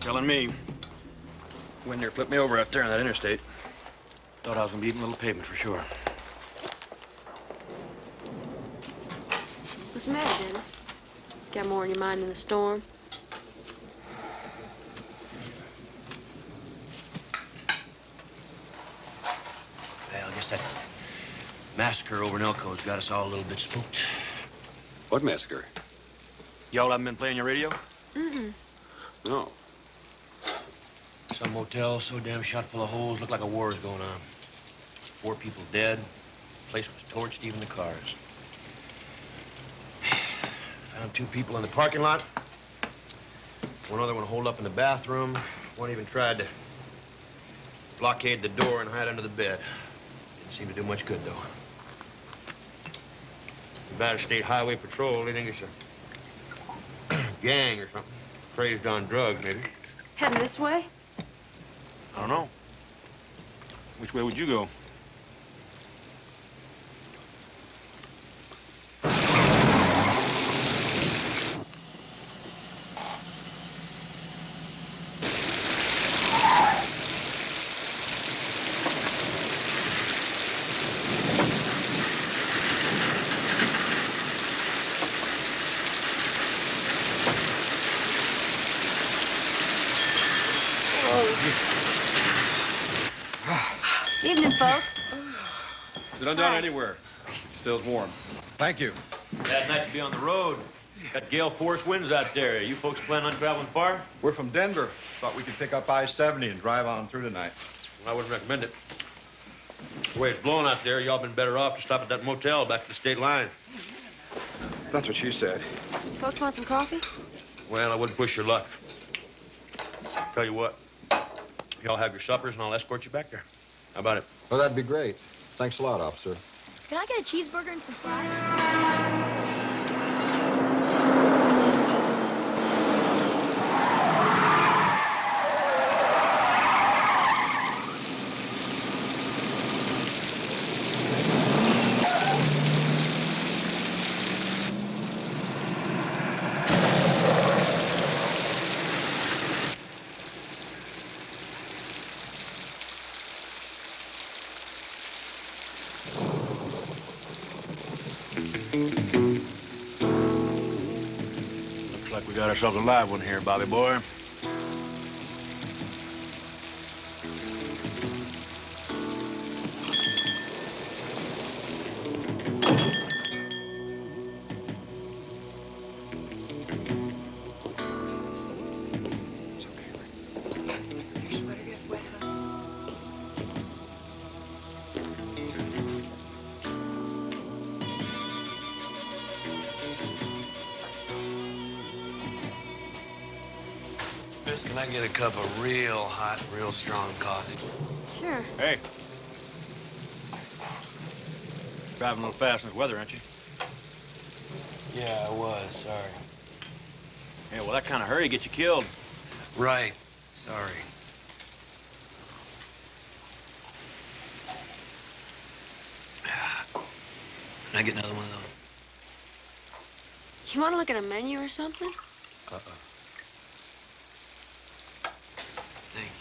Telling me. When they flipped me over out there on that interstate. Thought I was gonna be eating a little pavement for sure. What's the matter, Dennis? Got more on your mind than the storm? Well, I guess that massacre over in Elko's got us all a little bit spooked. What massacre? Y'all haven't been playing your radio? No. Some motel so damn shot full of holes, looked like a war's going on. 4 people dead. Place was torched, even the cars. Found 2 people in the parking lot. One other one holed up in the bathroom. One even tried to blockade the door and hide under the bed. Didn't seem to do much good, though. Nevada State Highway Patrol, they think it's a gang or something. Crazed on drugs, maybe. Heading this way? I don't know. Which way would you go? Evening, folks. Sit on down anywhere. Still's warm. Thank you. Bad night to be on the road. Got gale force winds out there. You folks plan on traveling far? We're from Denver. Thought we could pick up I-70 and drive on through tonight. I wouldn't recommend it. The way it's blowing out there, y'all been better off to stop at that motel back to the state line. That's what she said. Folks want some coffee? Well, I wouldn't push your luck. Tell you what, y'all have your suppers and I'll escort you back there. How about it? Oh, that'd be great. Thanks a lot, officer. Can I get a cheeseburger and some fries? Looks like we got ourselves a live one here, Bobby boy. Miss, can I get a cup of real hot, real strong coffee? Sure. Hey. Driving a little fast in this weather, aren't you? Yeah, I was. Sorry. Yeah, well, that kind of hurry get you killed. Right. Sorry. Can I get another one of those? You want to look at a menu or something? Uh-uh. Thank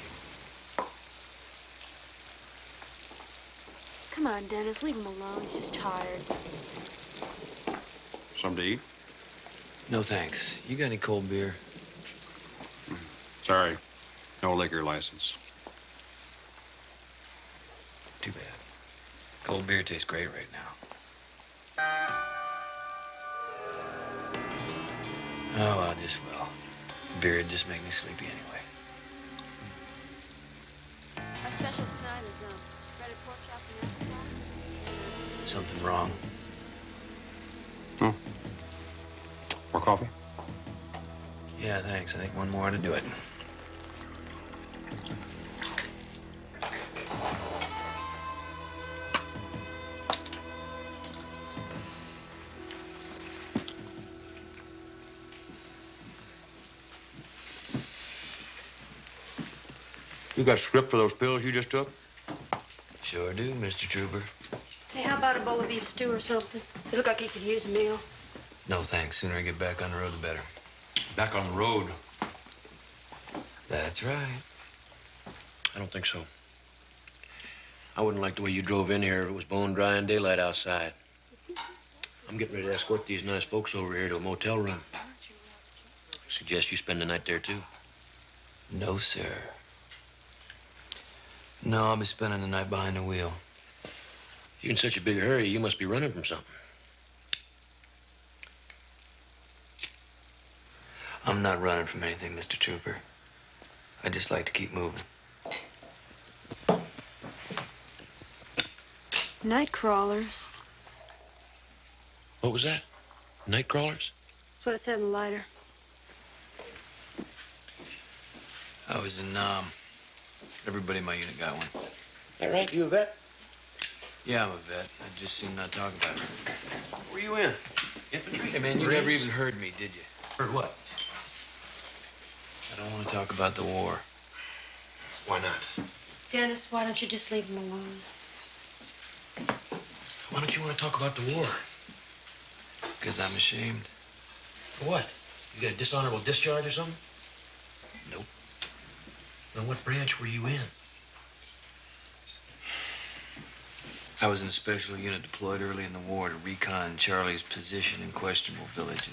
you. Come on, Dennis, leave him alone. He's just tired. Something to eat? No, thanks. You got any cold beer? Sorry. No liquor license. Too bad. Cold beer tastes great right now. Oh, I just will. Beer would just make me sleepy anyway. Our specials tonight is breaded pork chops and applesauce. Something wrong? Oh. More coffee? Yeah, thanks. I think one more to do it. You got script for those pills you just took? Sure do, Mr. Trooper. Hey, how about a bowl of beef stew or something? You look like you could use a meal. No, thanks. Sooner I get back on the road, the better. Back on the road. That's right. I don't think so. I wouldn't like the way you drove in here if it was bone dry and daylight outside. I'm getting ready to escort these nice folks over here to a motel room. I suggest you spend the night there, too. No, sir. No, I'll be spending the night behind the wheel. You're in such a big hurry, you must be running from something. I'm not running from anything, Mr. Trooper. I just like to keep moving. Nightcrawlers. What was that? Nightcrawlers? That's what it said in the lighter. I was in, everybody in my unit got one. That right? You a vet? Yeah, I'm a vet. I just seem not to talk about it. What were you in? Infantry? Hey, man, you never even heard me, did you? Heard what? I don't want to talk about the war. Why not? Dennis, why don't you just leave him alone? Why don't you want to talk about the war? Because I'm ashamed. For what? You got a dishonorable discharge or something? Nope. Now, what branch were you in? I was in a special unit deployed early in the war to recon Charlie's position in questionable village.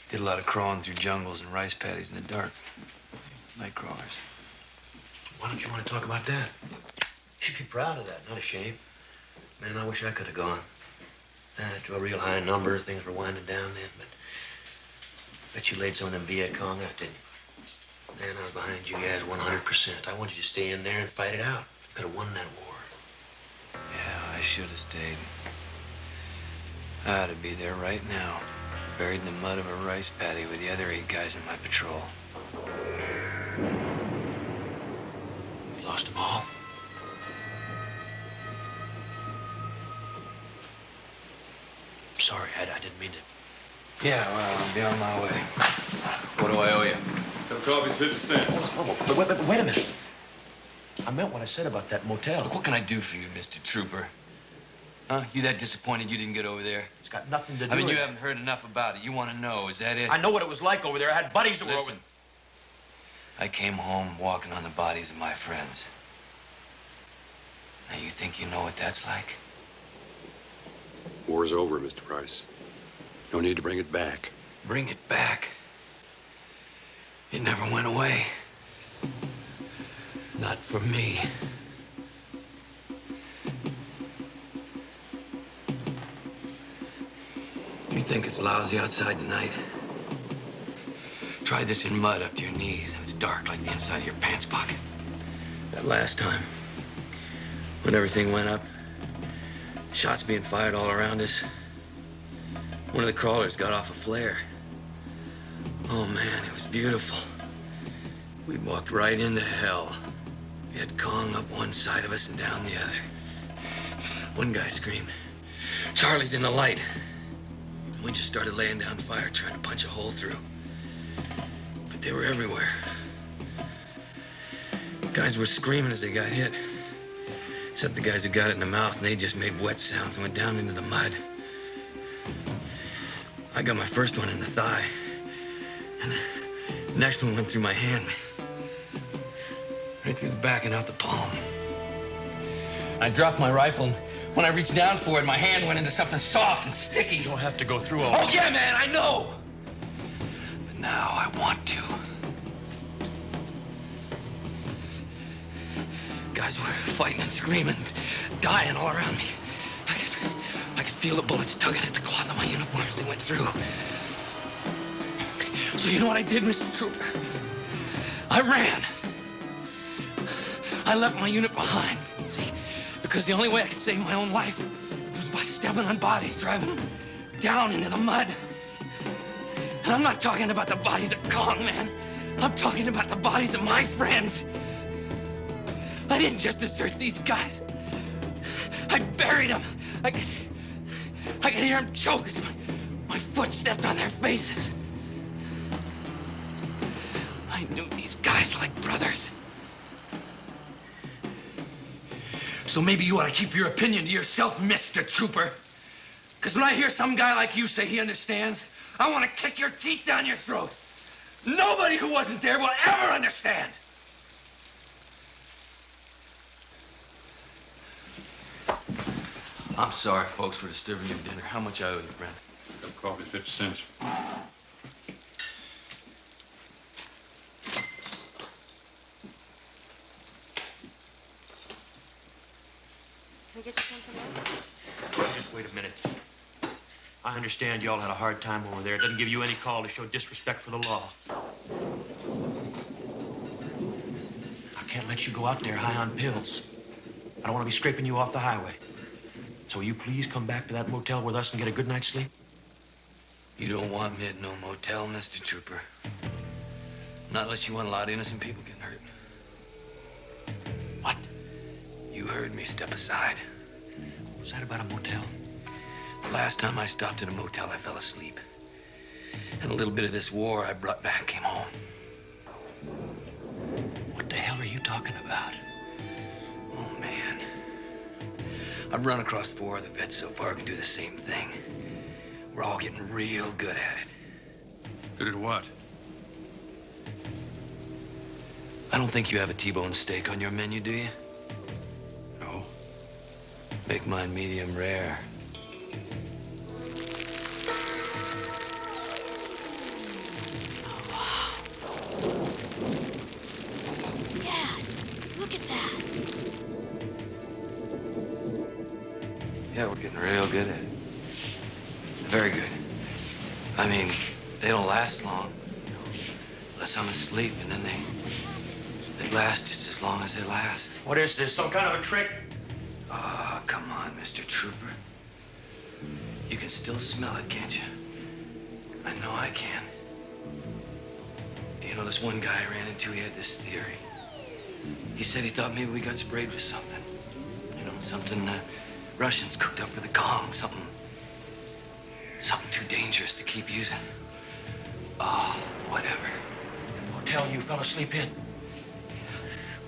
Did a lot of crawling through jungles and rice paddies in the dark. Nightcrawlers. Why don't you want to talk about that? You should be proud of that, not ashamed. Man, I wish I could have gone. To a real high number, things were winding down then, but bet you laid some of them Viet Cong out, didn't you? Man, I was behind you guys 100%. I wanted you to stay in there and fight it out. You could have won that war. Yeah, I should have stayed. I ought to be there right now, buried in the mud of a rice paddy with the other 8 guys in my patrol. You lost them all? I'm sorry, I didn't mean to. Yeah, well, I'll be on my way. What do I owe you? Cup of coffee's 50 cents. Wait a minute. I meant what I said about that motel. Look, what can I do for you, Mr. Trooper? Huh? You that disappointed you didn't get over there? It's got nothing to do I mean, with you it. haven't heard enough about it. You want to know, is that it? I know what it was like over there. I had buddies that were over. Listen, I came home walking on the bodies of my friends. Now, you think you know what that's like? War's over, Mr. Price. No need to bring it back. Bring it back. It never went away. Not for me. You think it's lousy outside tonight? Try this in mud up to your knees, and it's dark like the inside of your pants pocket. That last time, when everything went up, shots being fired all around us, one of the crawlers got off a flare. Oh, man, it was beautiful. We'd walked right into hell. We had Kong up one side of us and down the other. One guy screamed, "Charlie's in the light." We just started laying down fire, trying to punch a hole through. But they were everywhere. Guys were screaming as they got hit. Except the guys who got it in the mouth, and they just made wet sounds and went down into the mud. I got my first one in the thigh. And the next one went through my hand. Right through the back and out the palm. I dropped my rifle, and when I reached down for it, my hand went into something soft and sticky. You don't have to go through all Oh, this. yeah, man, I know. But now I want to. Guys were fighting and screaming, dying all around me. I could feel the bullets tugging at the cloth of my uniform as they went through. So you know what I did, Mr. Trooper? I ran. I left my unit behind, see? Because the only way I could save my own life was by stepping on bodies, driving them down into the mud. And I'm not talking about the bodies of Kong, man. I'm talking about the bodies of my friends. I didn't just desert these guys. I buried them. I could hear them choke as my foot stepped on their faces. I knew these guys like brothers. So maybe you ought to keep your opinion to yourself, Mr. Trooper. Because when I hear some guy like you say he understands, I want to kick your teeth down your throat. Nobody who wasn't there will ever understand. I'm sorry, folks, for disturbing your dinner. How much I owe you, Brent? Cup of coffee, 50 cents. Can I get you something else? Just wait a minute. I understand y'all had a hard time over there. It doesn't give you any call to show disrespect for the law. I can't let you go out there high on pills. I don't want to be scraping you off the highway. So will you please come back to that motel with us and get a good night's sleep? You don't want me at no motel, Mr. Trooper. Not unless you want a lot of innocent people getting hurt. What? You heard me. Step aside. What was that about a motel? The last time I stopped at a motel, I fell asleep. And a little bit of this war I brought back came home. What the hell are you talking about? Oh, man. I've run across 4 other vets so far who can do the same thing. We're all getting real good at it. Good at what? I don't think you have a T-bone steak on your menu, do you? No. Make mine medium rare. Dad, look at that. Yeah, we're getting real good at it. Very good. I mean, they don't last long. Unless I'm asleep, and then they last just as long as they last. What is this, some kind of a trick? Oh, come on, Mr. Trooper. You can still smell it, can't you? I know I can. You know, this one guy I ran into, he had this theory. He said he thought maybe we got sprayed with something. You know, something Russians cooked up for the Kong, something too dangerous to keep using. Oh, whatever. The motel you fell asleep in.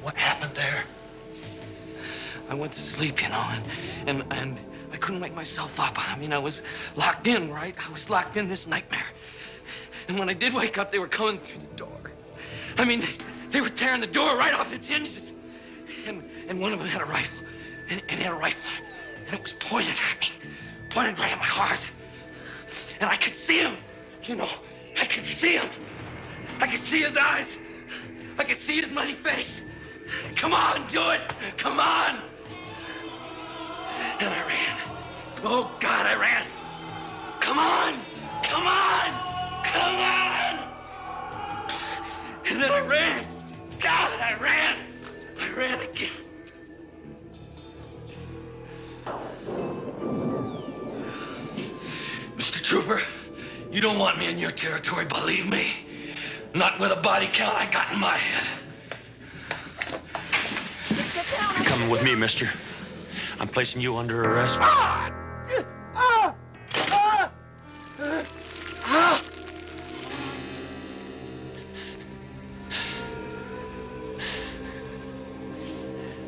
What happened there? I went to sleep, you know, and I couldn't wake myself up. I mean, I was locked in, right? I was locked in this nightmare. And when I did wake up, they were coming through the door. I mean, they were tearing the door right off its hinges. And one of them had a rifle. And he had a rifle. And it was pointed at me. Pointed right at my heart. And I could see him. You know, I could see him. I could see his eyes. I could see his muddy face. Come on, do it. Come on. And I ran. Oh, God, I ran. Come on. Come on. Come on. And then I ran. God, I ran. I ran again. Mr. Trooper, you don't want me in your territory, believe me. Not with a body count I got in my head. You're coming with me, mister. I'm placing you under arrest.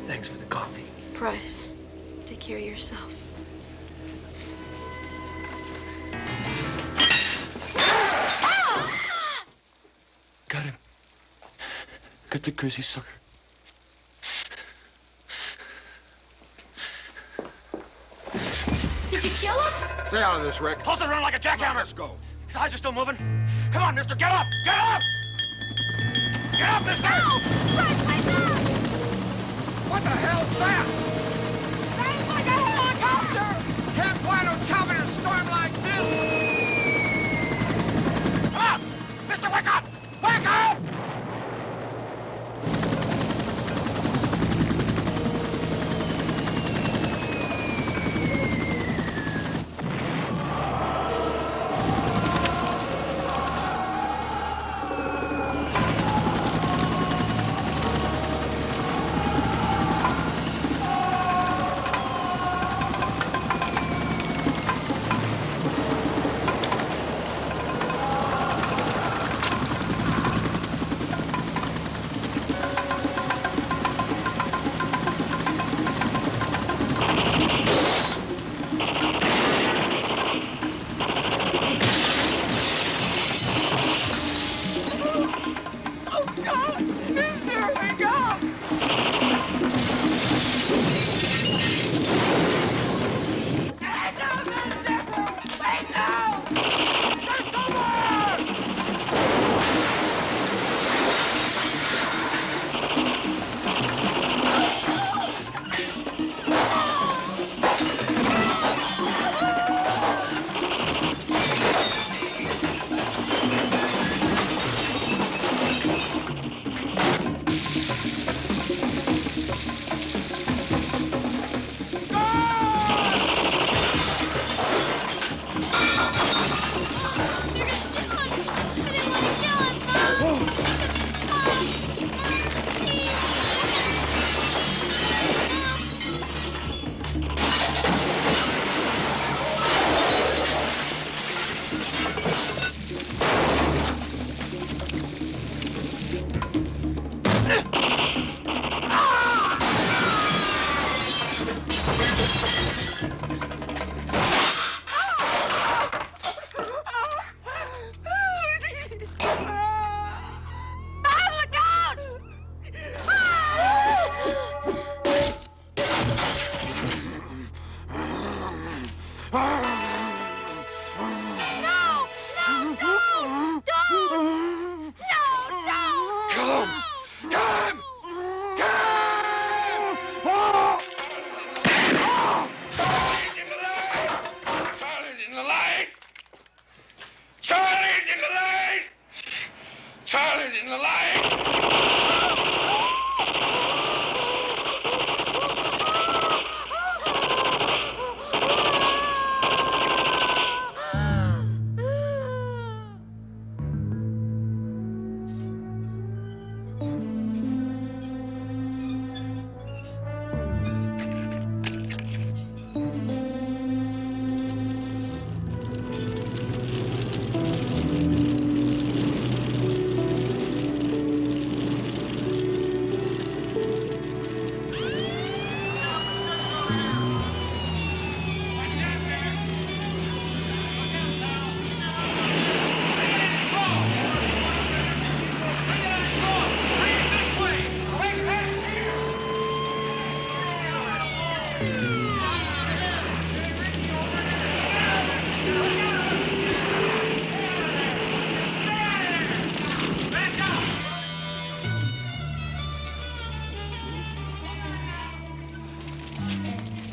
Thanks for the coffee. Price, take care of yourself. Got him. Got the greasy sucker. Did you kill him? Stay out of this, Rick. Pulse is running like a jackhammer. Let's go. His eyes are still moving. Come on, mister, get up! Get up! Get up, mister! Help! Price, my back! What the hell's that? Sounds like a helicopter! Can't fly no chopper in a storm like this. Come on! Mister, wake up! Wake up!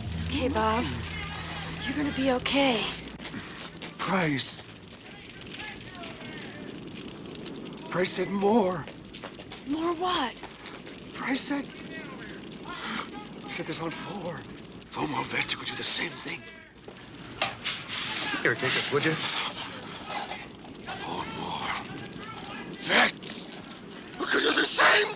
It's okay, Bob. You're gonna be okay. Price. Price said more. More what? Price said... He said they found four. Four more vets who could do the same thing. Here, take this, would you? Four more vets who could do the same